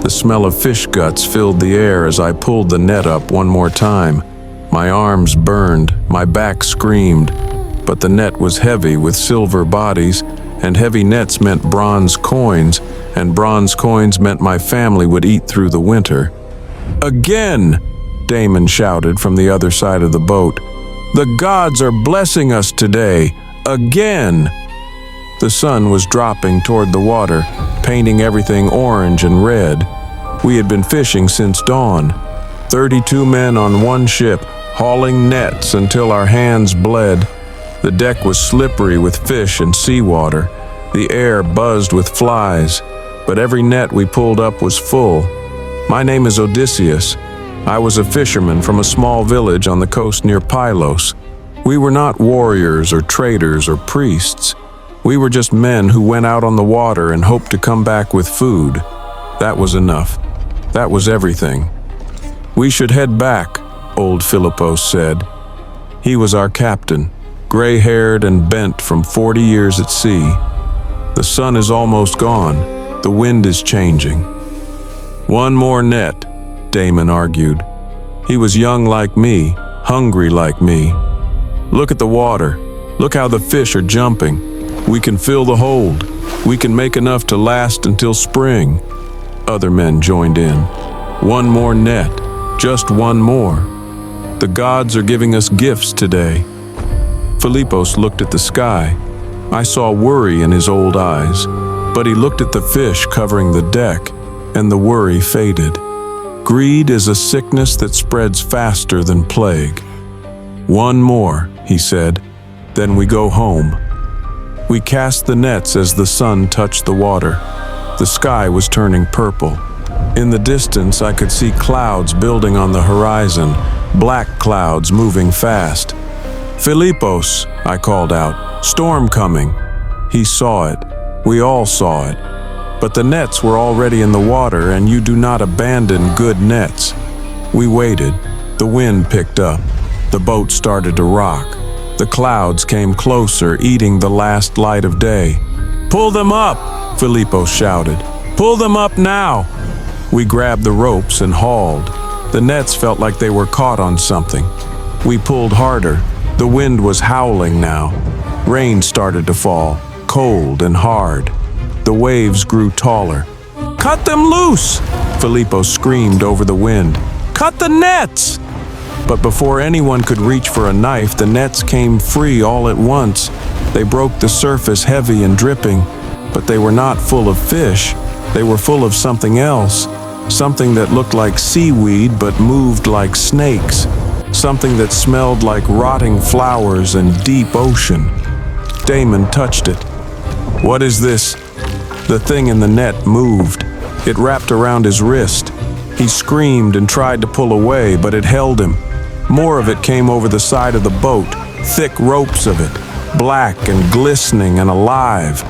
The smell of fish guts filled the air as I pulled the net up one more time. My arms burned, my back screamed, but the net was heavy with silver bodies, and heavy nets meant bronze coins, and bronze coins meant my family would eat through the winter. "Again!" Damon shouted from the other side of the boat. "The gods are blessing us today! Again!" The sun was dropping toward the water, painting everything orange and red. We had been fishing since dawn. 32 men on one ship, hauling nets until our hands bled. The deck was slippery with fish and seawater. The air buzzed with flies, but every net we pulled up was full. My name is Odysseus. I was a fisherman from a small village on the coast near Pylos. We were not warriors or traders or priests. We were just men who went out on the water and hoped to come back with food. That was enough. That was everything. "We should head back," old Philippos said. He was our captain, gray-haired and bent from 40 years at sea. "The sun is almost gone. The wind is changing." "One more net," Damon argued. He was young like me, hungry like me. "Look at the water. Look how the fish are jumping. We can fill the hold. We can make enough to last until spring." Other men joined in. "One more net. Just one more. The gods are giving us gifts today." Philippos looked at the sky. I saw worry in his old eyes, but he looked at the fish covering the deck, and the worry faded. Greed is a sickness that spreads faster than plague. "One more," he said, "then we go home." We cast the nets as the sun touched the water. The sky was turning purple. In the distance, I could see clouds building on the horizon, black clouds moving fast. "Philippos," I called out, "storm coming." He saw it. We all saw it. But the nets were already in the water, and you do not abandon good nets. We waited. The wind picked up. The boat started to rock. The clouds came closer, eating the last light of day. "Pull them up!" Philippos shouted. "Pull them up now!" We grabbed the ropes and hauled. The nets felt like they were caught on something. We pulled harder. The wind was howling now. Rain started to fall, cold and hard. The waves grew taller. "Cut them loose!" Philippos screamed over the wind. "Cut the nets!" But before anyone could reach for a knife, the nets came free all at once. They broke the surface heavy and dripping, but they were not full of fish. They were full of something else, something that looked like seaweed but moved like snakes, something that smelled like rotting flowers and deep ocean. Damon touched it. "What is this?" The thing in the net moved. It wrapped around his wrist. He screamed and tried to pull away, but it held him. More of it came over the side of the boat, thick ropes of it, black and glistening and alive.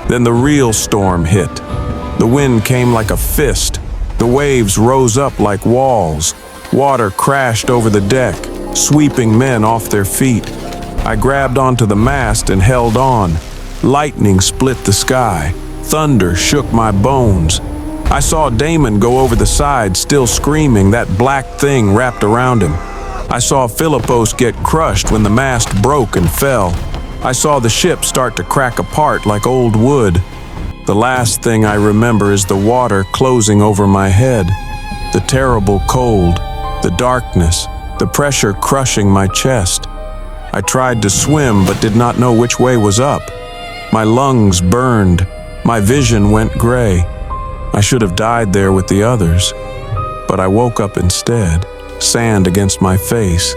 Then the real storm hit. The wind came like a fist. The waves rose up like walls. Water crashed over the deck, sweeping men off their feet. I grabbed onto the mast and held on. Lightning split the sky. Thunder shook my bones. I saw Damon go over the side, still screaming, that black thing wrapped around him. I saw Philippos get crushed when the mast broke and fell. I saw the ship start to crack apart like old wood. The last thing I remember is the water closing over my head, the terrible cold, the darkness, the pressure crushing my chest. I tried to swim but did not know which way was up. My lungs burned. My vision went gray. I should have died there with the others, but I woke up instead, sand against my face.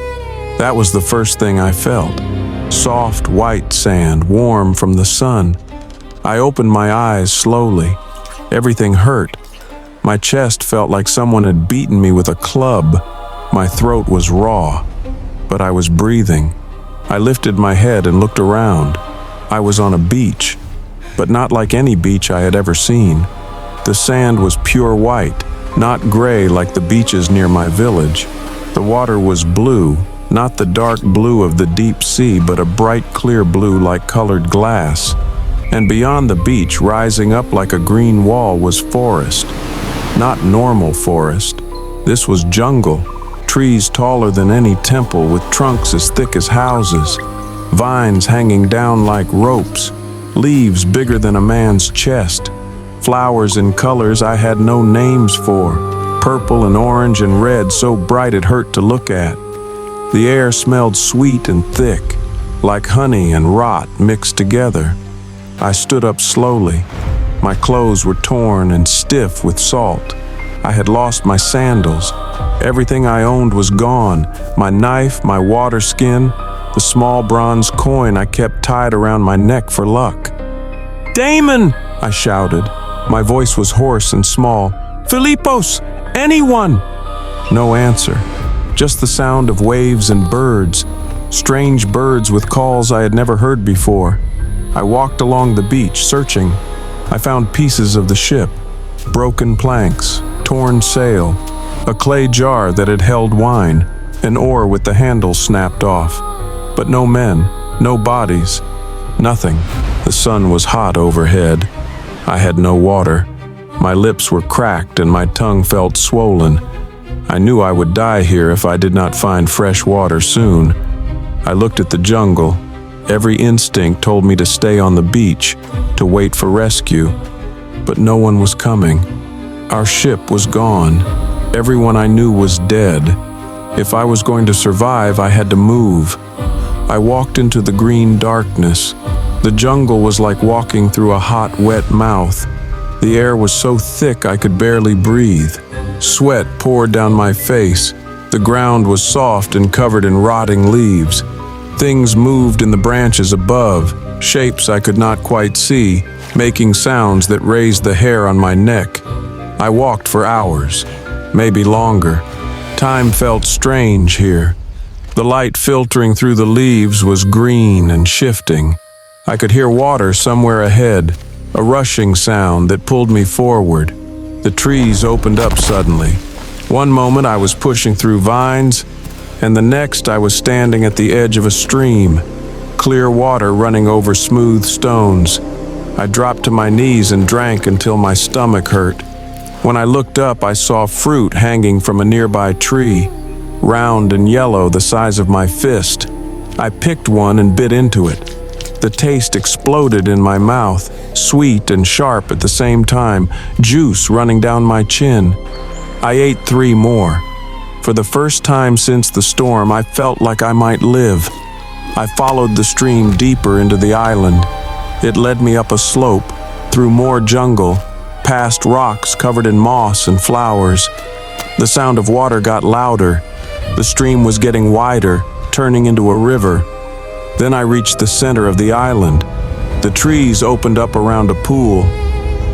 That was the first thing I felt. Soft, white sand, warm from the sun. I opened my eyes slowly. Everything hurt. My chest felt like someone had beaten me with a club. My throat was raw, but I was breathing. I lifted my head and looked around. I was on a beach, but not like any beach I had ever seen. The sand was pure white, not gray like the beaches near my village. The water was blue, not the dark blue of the deep sea, but a bright clear blue like colored glass. And beyond the beach, rising up like a green wall, was forest. Not normal forest. This was jungle. Trees taller than any temple with trunks as thick as houses. Vines hanging down like ropes. Leaves bigger than a man's chest. Flowers in colors I had no names for. Purple and orange and red so bright it hurt to look at. The air smelled sweet and thick, like honey and rot mixed together. I stood up slowly. My clothes were torn and stiff with salt. I had lost my sandals. Everything I owned was gone. My knife, my water skin, the small bronze coin I kept tied around my neck for luck. "Damon!" I shouted. My voice was hoarse and small. "Philippos! Anyone!" No answer. Just the sound of waves and birds. Strange birds with calls I had never heard before. I walked along the beach, searching. I found pieces of the ship. Broken planks, torn sail, a clay jar that had held wine, an oar with the handle snapped off. But no men, no bodies, nothing. The sun was hot overhead. I had no water. My lips were cracked and my tongue felt swollen. I knew I would die here if I did not find fresh water soon. I looked at the jungle. Every instinct told me to stay on the beach, to wait for rescue. But no one was coming. Our ship was gone. Everyone I knew was dead. If I was going to survive, I had to move. I walked into the green darkness. The jungle was like walking through a hot, wet mouth. The air was so thick I could barely breathe. Sweat poured down my face. The ground was soft and covered in rotting leaves. Things moved in the branches above, shapes I could not quite see, making sounds that raised the hair on my neck. I walked for hours, maybe longer. Time felt strange here. The light filtering through the leaves was green and shifting. I could hear water somewhere ahead, a rushing sound that pulled me forward. The trees opened up suddenly. One moment I was pushing through vines, and the next I was standing at the edge of a stream, clear water running over smooth stones. I dropped to my knees and drank until my stomach hurt. When I looked up, I saw fruit hanging from a nearby tree, round and yellow, the size of my fist. I picked one and bit into it. The taste exploded in my mouth, sweet and sharp at the same time, juice running down my chin. I ate 3 more. For the first time since the storm, I felt like I might live. I followed the stream deeper into the island. It led me up a slope, through more jungle, past rocks covered in moss and flowers. The sound of water got louder. The stream was getting wider, turning into a river. Then I reached the center of the island. The trees opened up around a pool,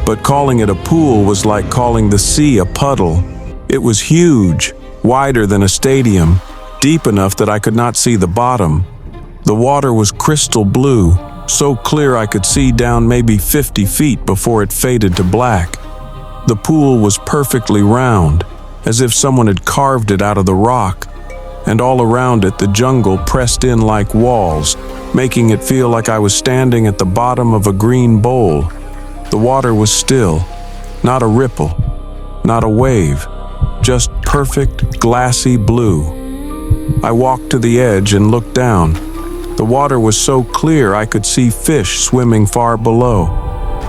but calling it a pool was like calling the sea a puddle. It was huge, wider than a stadium, deep enough that I could not see the bottom. The water was crystal blue, so clear I could see down maybe 50 feet before it faded to black. The pool was perfectly round, as if someone had carved it out of the rock, and all around it the jungle pressed in like walls, making it feel like I was standing at the bottom of a green bowl. The water was still, not a ripple, not a wave, just perfect glassy blue. I walked to the edge and looked down. The water was so clear I could see fish swimming far below.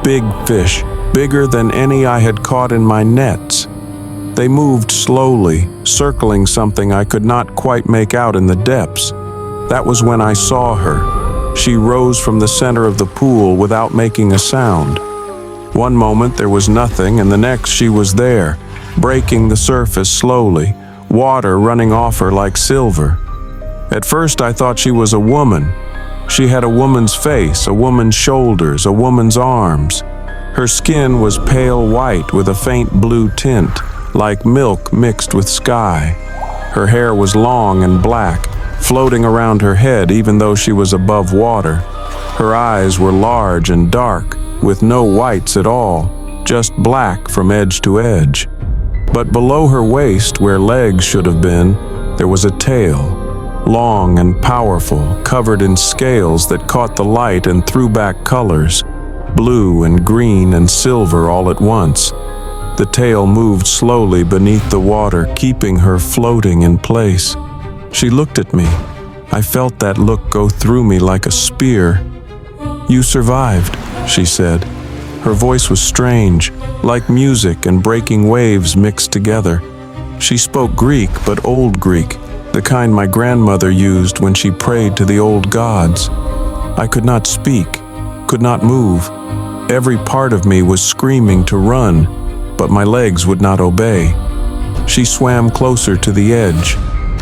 Big fish, bigger than any I had caught in my nets. They moved slowly, circling something I could not quite make out in the depths. That was when I saw her. She rose from the center of the pool without making a sound. One moment there was nothing, and the next she was there, breaking the surface slowly, water running off her like silver. At first I thought she was a woman. She had a woman's face, a woman's shoulders, a woman's arms. Her skin was pale white with a faint blue tint, like milk mixed with sky. Her hair was long and black, floating around her head even though she was above water. Her eyes were large and dark, with no whites at all, just black from edge to edge. But below her waist, where legs should have been, there was a tail, long and powerful, covered in scales that caught the light and threw back colors, blue and green and silver all at once. The tail moved slowly beneath the water, keeping her floating in place. She looked at me. I felt that look go through me like a spear. "You survived," she said. Her voice was strange, like music and breaking waves mixed together. She spoke Greek, but Old Greek, the kind my grandmother used when she prayed to the old gods. I could not speak, could not move. Every part of me was screaming to run, but my legs would not obey. She swam closer to the edge.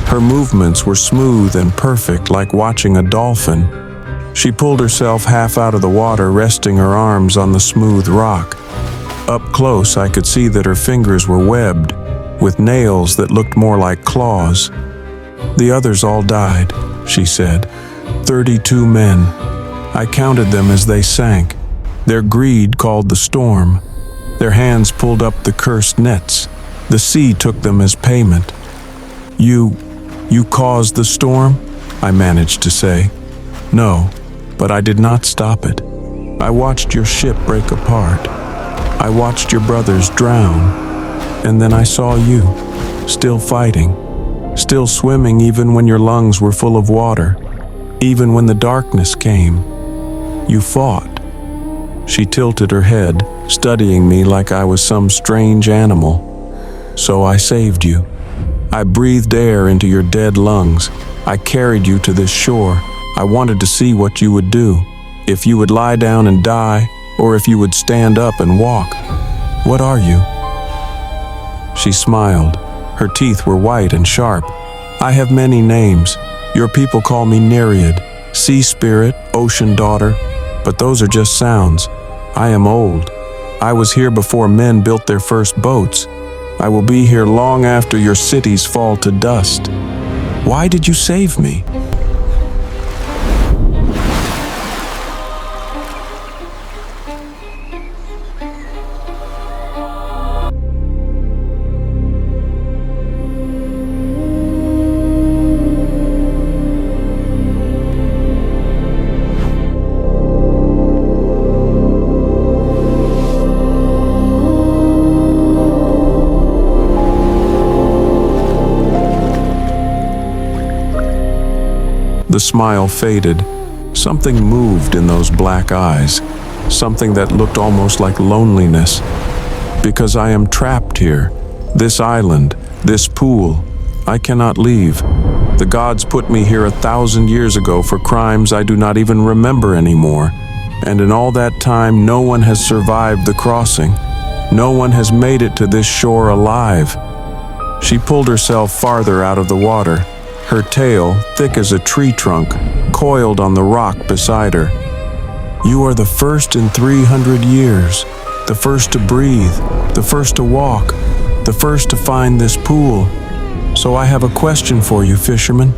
Her movements were smooth and perfect, like watching a dolphin. She pulled herself half out of the water, resting her arms on the smooth rock. Up close, I could see that her fingers were webbed, with nails that looked more like claws. "The others all died," she said. 32 men. I counted them as they sank. Their greed called the storm. Their hands pulled up the cursed nets. The sea took them as payment. You caused the storm?" I managed to say. "No, but I did not stop it. I watched your ship break apart. I watched your brothers drown. And then I saw you, still fighting, still swimming even when your lungs were full of water, even when the darkness came. You fought." She tilted her head, studying me like I was some strange animal. "So I saved you. I breathed air into your dead lungs. I carried you to this shore. I wanted to see what you would do, if you would lie down and die, or if you would stand up and walk. What are you?" She smiled. Her teeth were white and sharp. "I have many names. Your people call me Nereid, Sea Spirit, Ocean Daughter, but those are just sounds. I am old. I was here before men built their first boats. I will be here long after your cities fall to dust. Why did you save me?" The smile faded. Something moved in those black eyes, something that looked almost like loneliness. "Because I am trapped here. This island, this pool. I cannot leave. The gods put me here 1,000 years ago for crimes I do not even remember anymore. And in all that time, no one has survived the crossing. No one has made it to this shore alive." She pulled herself farther out of the water. Her tail, thick as a tree trunk, coiled on the rock beside her. "You are the first in 300 years, the first to breathe, the first to walk, the first to find this pool. So I have a question for you, fisherman.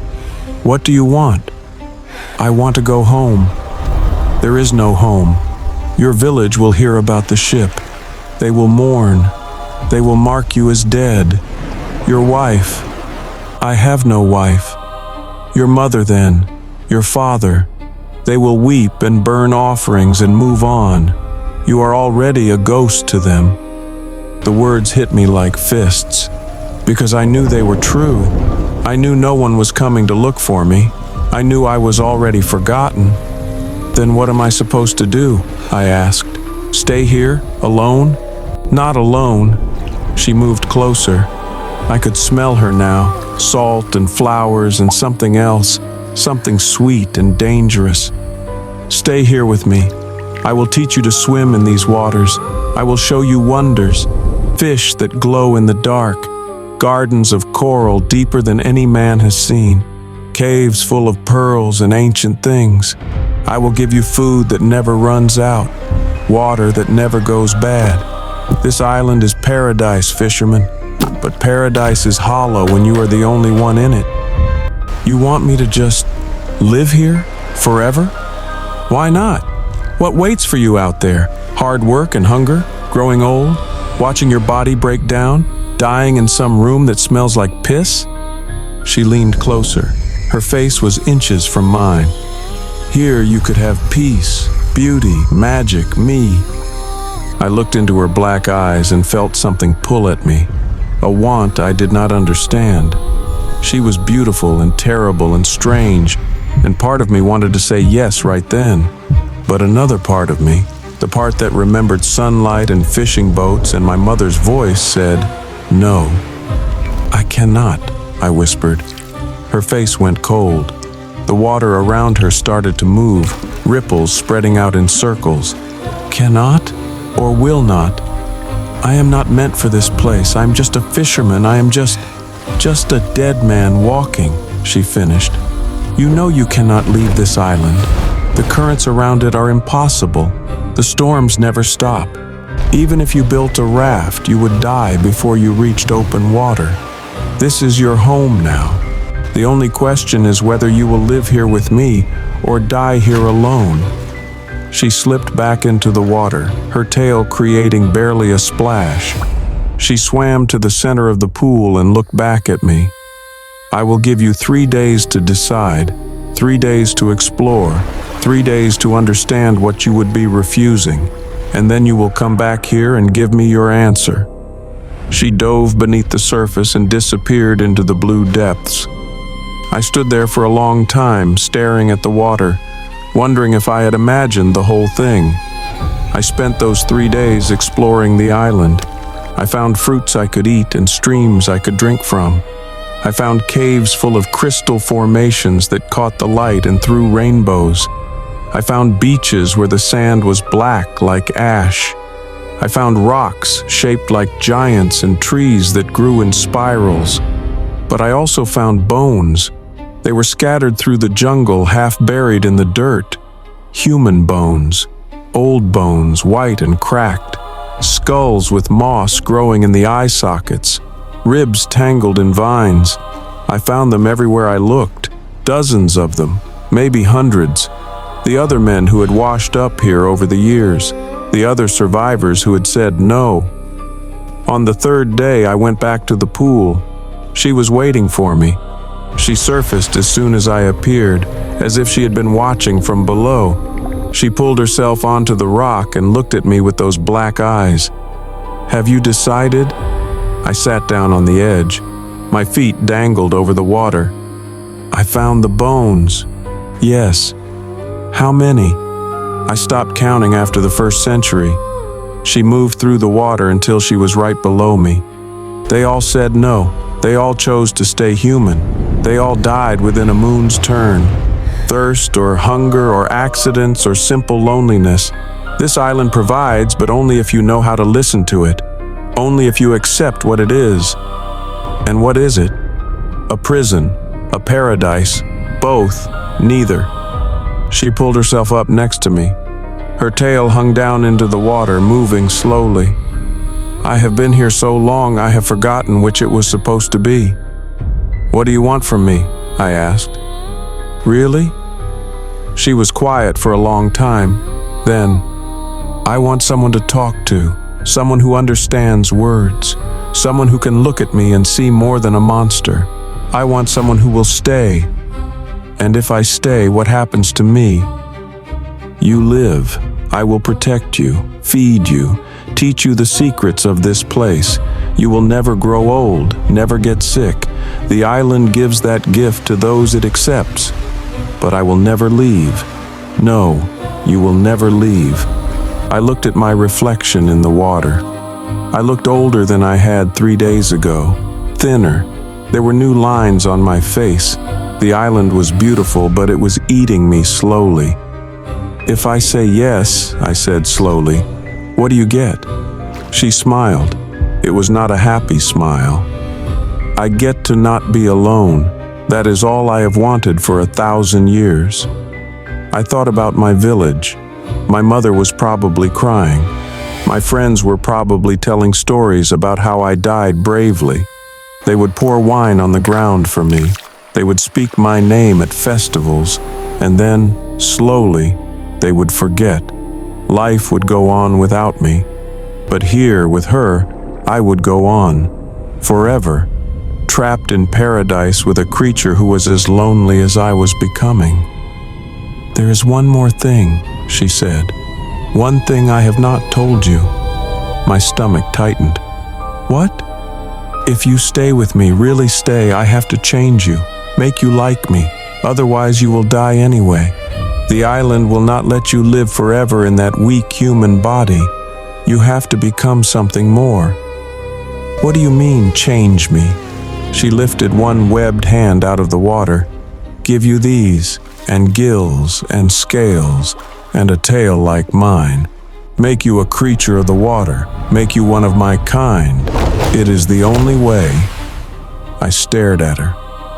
What do you want?" "I want to go home." "There is no home. Your village will hear about the ship. They will mourn. They will mark you as dead. Your wife—" "I have no wife." "Your mother then, your father. They will weep and burn offerings and move on. You are already a ghost to them." The words hit me like fists, because I knew they were true. I knew no one was coming to look for me. I knew I was already forgotten. "Then what am I supposed to do?" I asked. "Stay here, alone?" "Not alone." She moved closer. I could smell her now, salt and flowers and something else, something sweet and dangerous. "Stay here with me. I will teach you to swim in these waters. I will show you wonders, fish that glow in the dark, gardens of coral deeper than any man has seen, caves full of pearls and ancient things. I will give you food that never runs out, water that never goes bad. This island is paradise, fisherman. But paradise is hollow when you are the only one in it. You want me to just live here forever? Why not? What waits for you out there? Hard work and hunger, growing old, watching your body break down, dying in some room that smells like piss?" She leaned closer. Her face was inches from mine. "Here you could have peace, beauty, magic, me." I looked into her black eyes and felt something pull at me, a want I did not understand. She was beautiful and terrible and strange, and part of me wanted to say yes right then. But another part of me, the part that remembered sunlight and fishing boats and my mother's voice, said, "No." "I cannot," I whispered. Her face went cold. The water around her started to move, ripples spreading out in circles. "Cannot or will not? I am not meant for this place. I am just a fisherman. I am just a dead man walking," she finished. "You know you cannot leave this island. The currents around it are impossible. The storms never stop. Even if you built a raft, you would die before you reached open water. This is your home now. The only question is whether you will live here with me or die here alone." She slipped back into the water, her tail creating barely a splash. She swam to the center of the pool and looked back at me. "I will give you 3 days to decide, 3 days to explore, 3 days to understand what you would be refusing, and then you will come back here and give me your answer." She dove beneath the surface and disappeared into the blue depths. I stood there for a long time, staring at the water, wondering if I had imagined the whole thing. I spent those 3 days exploring the island. I found fruits I could eat and streams I could drink from. I found caves full of crystal formations that caught the light and threw rainbows. I found beaches where the sand was black like ash. I found rocks shaped like giants and trees that grew in spirals. But I also found bones. They were scattered through the jungle, half buried in the dirt. Human bones, old bones, white and cracked. Skulls with moss growing in the eye sockets. Ribs tangled in vines. I found them everywhere I looked, dozens of them, maybe hundreds. The other men who had washed up here over the years, the other survivors who had said no. On the 3rd day, I went back to the pool. She was waiting for me. She surfaced as soon as I appeared, as if she had been watching from below. She pulled herself onto the rock and looked at me with those black eyes. "Have you decided?" I sat down on the edge. My feet dangled over the water. "I found the bones." "Yes." "How many?" I stopped counting after the 1st century. She moved through the water until she was right below me. "They all said no. They all chose to stay human. They all died within a moon's turn. Thirst or hunger or accidents or simple loneliness. This island provides, but only if you know how to listen to it. Only if you accept what it is." "And what is it?" "A prison, a paradise, both, neither." She pulled herself up next to me. Her tail hung down into the water, moving slowly. "I have been here so long I have forgotten which it was supposed to be." "What do you want from me?" I asked. "Really?" She was quiet for a long time. Then, "I want someone to talk to, someone who understands words, someone who can look at me and see more than a monster. I want someone who will stay. And if I stay, what happens to me?" "You live. I will protect you, feed you, teach you the secrets of this place. You will never grow old, never get sick. The island gives that gift to those it accepts. But I will never leave. No, you will never leave." I looked at my reflection in the water. I looked older than I had 3 days ago, thinner. There were new lines on my face. The island was beautiful, but it was eating me slowly. "If I say yes," I said slowly, "what do you get?" She smiled. It was not a happy smile. "I get to not be alone. That is all I have wanted for 1,000 years." I thought about my village. My mother was probably crying. My friends were probably telling stories about how I died bravely. They would pour wine on the ground for me. They would speak my name at festivals, and then, slowly, they would forget. Life would go on without me. But here, with her, I would go on, forever, trapped in paradise with a creature who was as lonely as I was becoming. "There is one more thing," she said. "One thing I have not told you. My stomach tightened. What? If you stay with me, really stay, I have to change you, make you like me. Otherwise you will die anyway. The island will not let you live forever in that weak human body. You have to become something more. What do you mean, change me? She lifted one webbed hand out of the water. Give you these, and gills, and scales, and a tail like mine. Make you a creature of the water, make you one of my kind. It is the only way. I stared at her.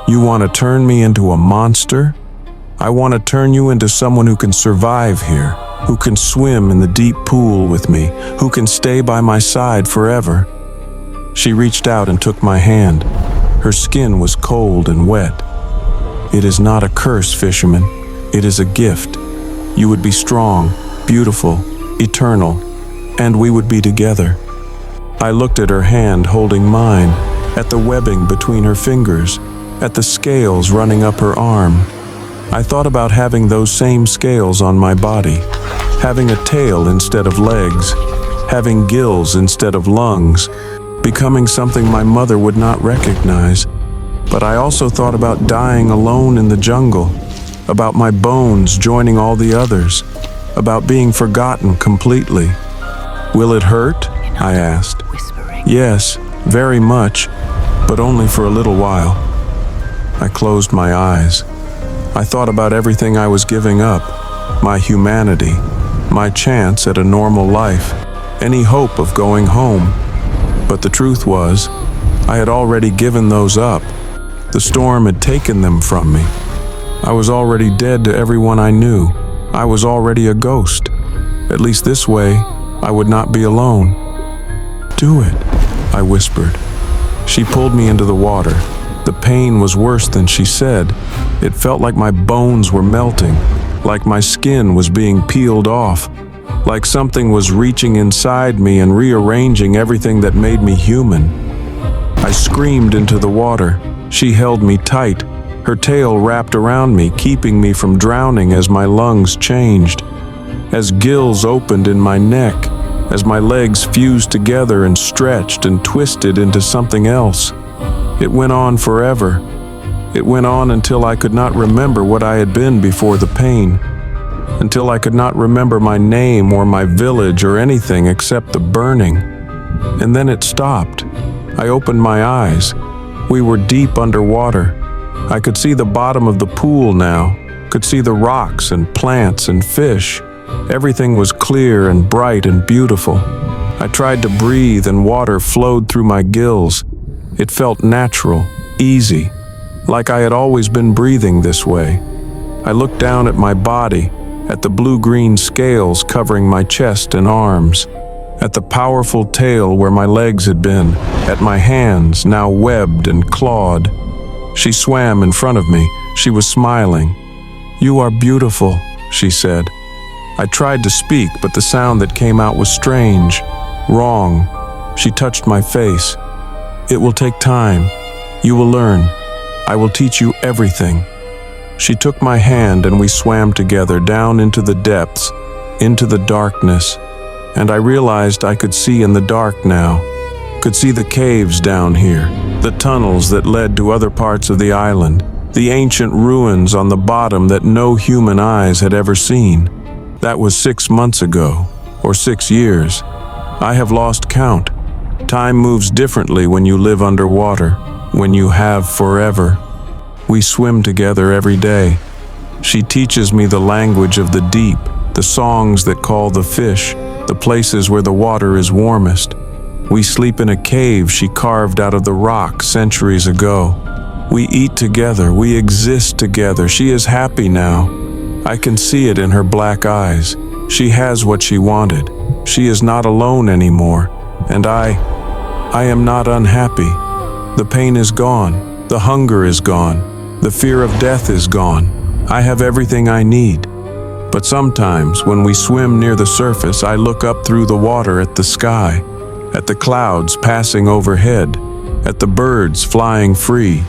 You want to turn me into a monster? I want to turn you into someone who can survive here, who can swim in the deep pool with me, who can stay by my side forever. She reached out and took my hand. Her skin was cold and wet. It is not a curse, fisherman. It is a gift. You would be strong, beautiful, eternal, and we would be together. I looked at her hand holding mine, at the webbing between her fingers, at the scales running up her arm. I thought about having those same scales on my body, having a tail instead of legs, having gills instead of lungs, becoming something my mother would not recognize. But I also thought about dying alone in the jungle, about my bones joining all the others, about being forgotten completely. Will it hurt? I asked. Yes, very much, but only for a little while. I closed my eyes. I thought about everything I was giving up, my humanity, my chance at a normal life, any hope of going home. But the truth was, I had already given those up. The storm had taken them from me. I was already dead to everyone I knew. I was already a ghost. At least this way, I would not be alone. Do it, I whispered. She pulled me into the water. The pain was worse than she said. It felt like my bones were melting, like my skin was being peeled off, like something was reaching inside me and rearranging everything that made me human. I screamed into the water. She held me tight, her tail wrapped around me, keeping me from drowning as my lungs changed, as gills opened in my neck, as my legs fused together and stretched and twisted into something else. It went on forever. It went on until I could not remember what I had been before the pain, until I could not remember my name or my village or anything except the burning. And then it stopped. I opened my eyes. We were deep underwater. I could see the bottom of the pool now, could see the rocks and plants and fish. Everything was clear and bright and beautiful. I tried to breathe and water flowed through my gills. It felt natural, easy, like I had always been breathing this way. I looked down at my body, at the blue-green scales covering my chest and arms, at the powerful tail where my legs had been, at my hands now webbed and clawed. She swam in front of me. She was smiling. "You are beautiful," she said. I tried to speak, but the sound that came out was strange, wrong. She touched my face. "It will take time. You will learn. I will teach you everything." She took my hand and we swam together down into the depths, into the darkness. And I realized I could see in the dark now, could see the caves down here, the tunnels that led to other parts of the island, the ancient ruins on the bottom that no human eyes had ever seen. That was 6 months ago, or 6 years. I have lost count. Time moves differently when you live underwater, when you have forever. We swim together every day. She teaches me the language of the deep, the songs that call the fish, the places where the water is warmest. We sleep in a cave she carved out of the rock centuries ago. We eat together, we exist together. She is happy now. I can see it in her black eyes. She has what she wanted. She is not alone anymore. And I am not unhappy. The pain is gone. The hunger is gone. The fear of death is gone. I have everything I need. But sometimes when we swim near the surface, I look up through the water at the sky, at the clouds passing overhead, at the birds flying free,